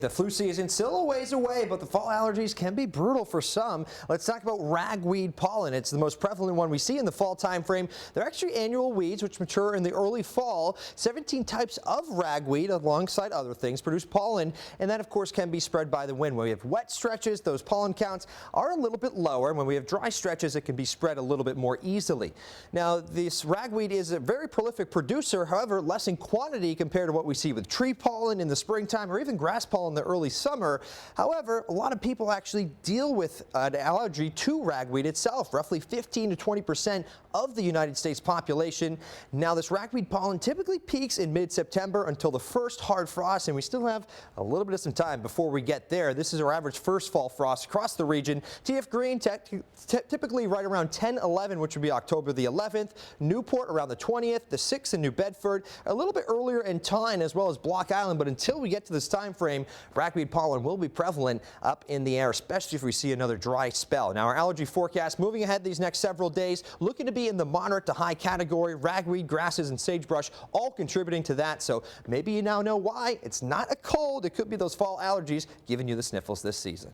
The flu season still a ways away, but the fall allergies can be brutal for some. Let's talk about ragweed pollen. It's the most prevalent one we see in the fall time frame. They're actually annual weeds which mature in the early fall. 17 types of ragweed, alongside other things, produce pollen, and that of course can be spread by the wind. When we have wet stretches, those pollen counts are a little bit lower, and when we have dry stretches, it can be spread a little bit more easily. Now, this ragweed is a very prolific producer, however, less in quantity compared to what we see with tree pollen in the springtime or even grass pollen in the early summer. However, a lot of people actually deal with an allergy to ragweed itself, roughly 15 to 20% of the United States population. Now, this ragweed pollen typically peaks in mid-September until the first hard frost, and we still have a little bit of some time before we get there. This is our average first fall frost across the region. TF Green typically right around 10-11, which would be October the 11th. Newport around the 20th, the 6th in New Bedford, a little bit earlier in Taunton as well as Block Island, but until we get to this time frame, ragweed pollen will be prevalent up in the air, especially if we see another dry spell. Now, our allergy forecast moving ahead these next several days, looking to be in the moderate to high category. Ragweed, grasses, and sagebrush all contributing to that. So maybe you now know why. It's not a cold. It could be those fall allergies giving you the sniffles this season.